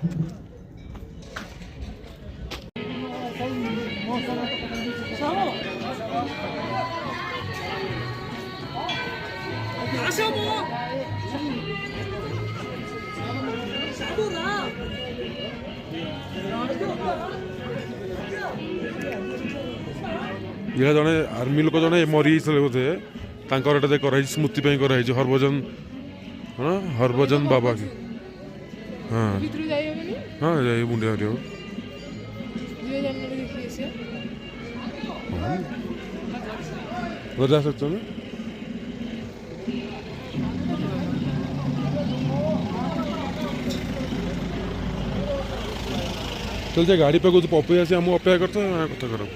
ये जड़े आर्मी लोक जड़े मरी बोधे एटा कराई स्मृति कराई हरभजन हाँ हरभजन बाबा की हाँ हाँ जाइए मुंडिया जा सकते हैं चल जाए गाड़ी पे कुछ पपई आसी हम अपेक्षा करते हैं कथा कर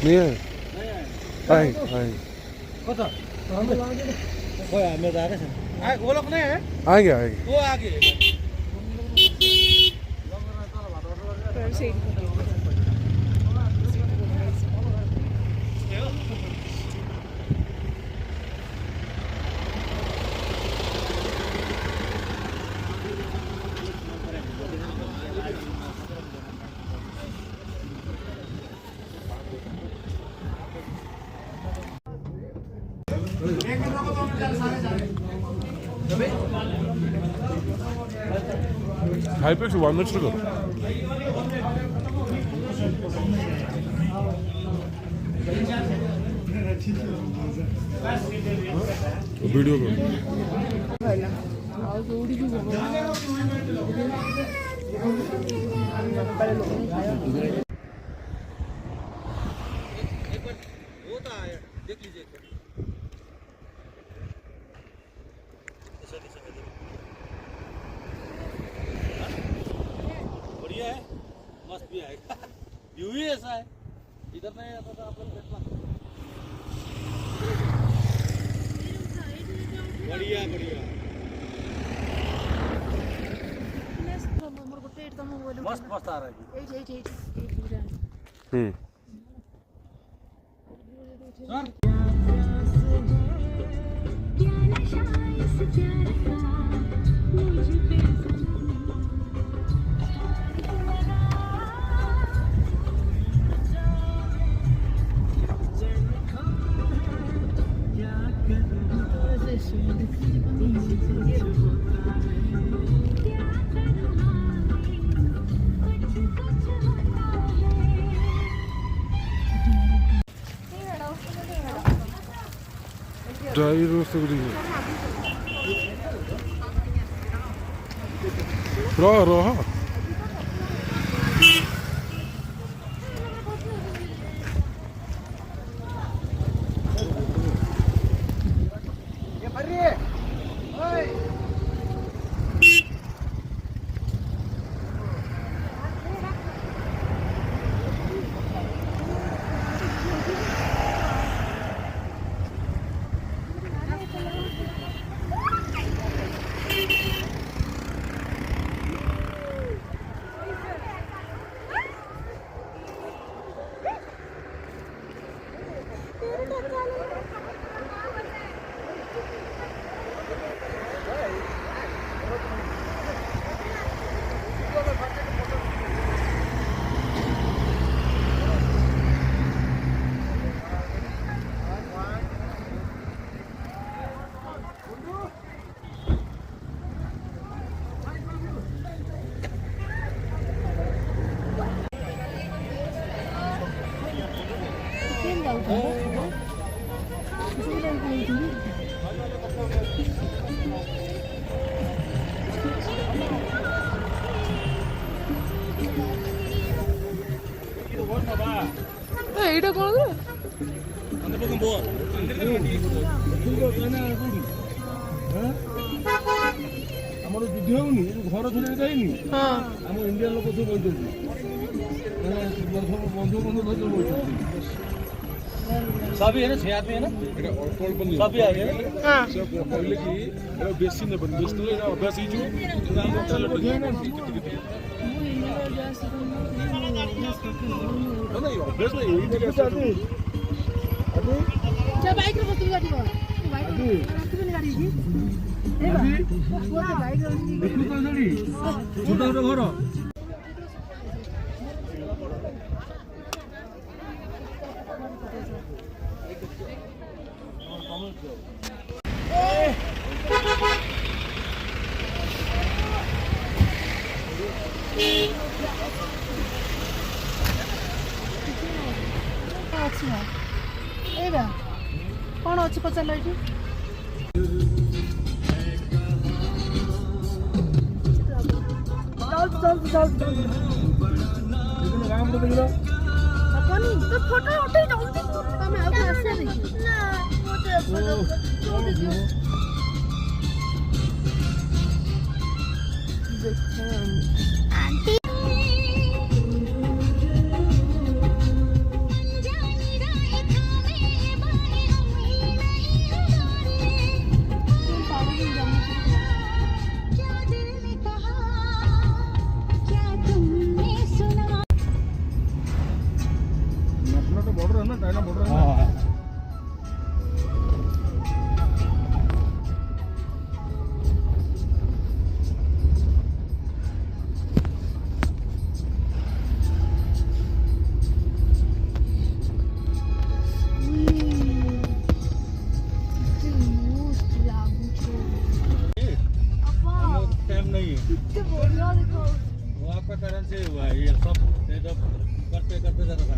नहीं है आए कता कोई मेरे आ रहे हैं वो लोग नहीं है आएंगे वो आगे हाईपेक्स 1 मिनट करो वीडियो करो देख लीजिए बढ़िया है मस्त भी आएगा व्यू ही ऐसा है इधर नहीं आता था आप लोग बढ़िया बढ़िया मस्त मस्त आ रहा है ड्राइवर व्यवस्था रह ଏଇଟା କଣ ଆମର ଯୁଦ୍ଧ ହଉନି ଘର ଧରି ଯାଇନି ଆମ ଇଣ୍ଡିଆ ଲୋକ ସବୁ ବଇଛନ୍ତି ବନ୍ଧୁ ବଇଛନ୍ତି सभी है ना 6 आदमी है ना এটা অল্প অল্প নিয়ে सभी आ गए সে কইলে কি এটা বেশি নেবেন বেশি নিলে এটা অভ্যাস হয়ে যাবে না এই অভ্যাস না এই জায়গায় আছে जा बाइक रे बसु गाड़ी कर बाइक रे रास्ते में गाड़ी जी ए वो तो बाइक रे देखु तो जड़ी छोटा छोटा घर ଅଛି ନା ଏଇଟା କଣ ଅଛି ପଚାରିଲ ଏଠି ହବନି ତ ଫଟୋ ଉଠେଇ ଜଲ୍ଦି ତମେ ଆଉ ଆସିବା ଦେଖି ନା आंटी बॉर्डर है ना चाइना बॉर्डर है ना टाइम नहीं है वो आपका कारण से हुआ है ये सब करते करते जाता था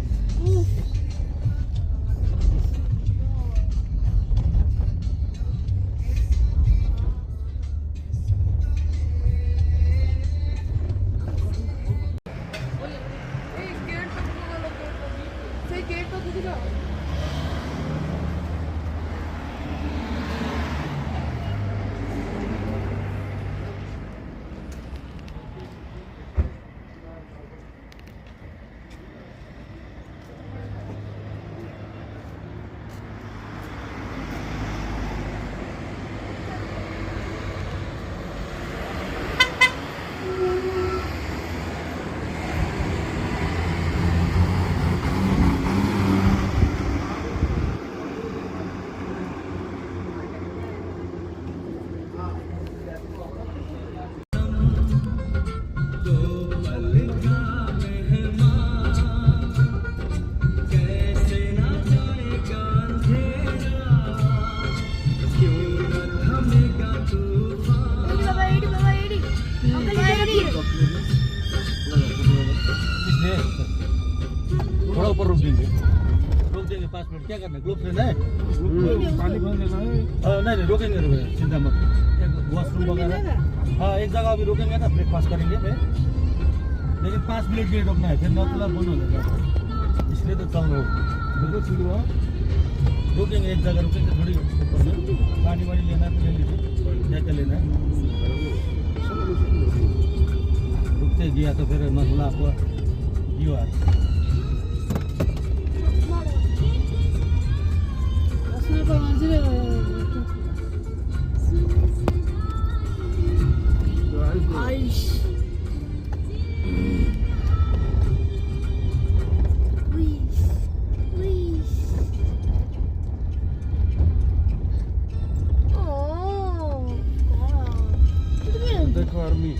थोड़ा ऊपर रोक देंगे 5 मिनट क्या करना है ग्लोव लेना है पानी भर लेना है नहीं रोकेंगे चिंता मत एक वॉशरूम वगैरह हाँ एक जगह अभी रोकेंगे ना ब्रेकफास्ट करेंगे लेकिन 5 मिनट के लिए रोकना है फिर नौतला बंद हो जाएगा इसलिए तो चल रहा हूँ बिल्कुल ठीक हुआ रोकेंगे एक जगह रुकेंगे थोड़ी ऊपर में पानी वानी लेना है तो ले लीजिए क्या क्या लेना है रुकते गया तो फिर मसला आपको ये हुआ देखो आर्मी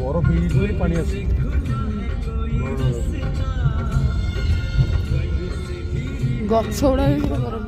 ବରଫ ହେଇଯିବ ପାଣି ଆସି ଗଛ ଗୁଡ଼ା ବି ପୁରା ବରଫ।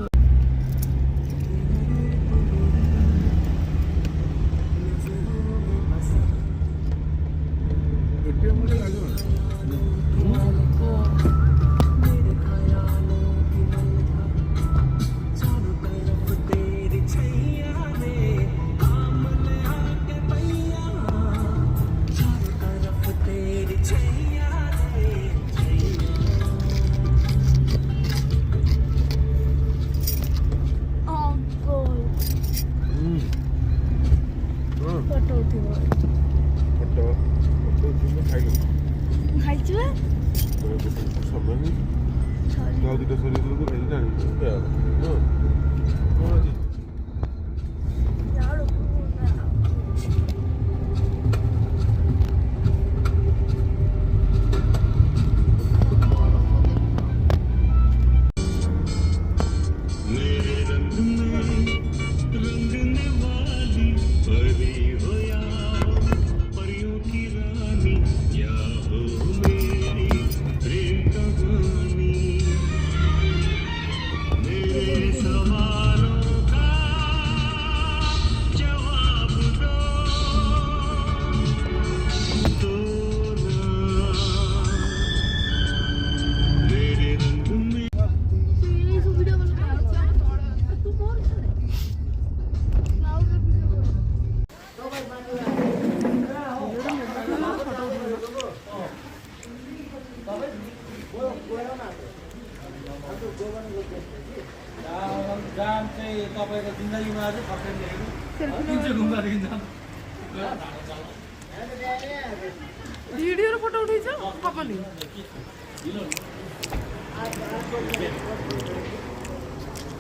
ଫଟୋ ଉଠିବ। ଖାଇଛୁ जाम चाहिँ तपाईँको जिन्दगीमा अझै फर्केर ल्याएको घुम्दा देखिन्छ। ଭିଡ଼ିଓର ଫଟୋ ଉଠେଇଛ ହବନି।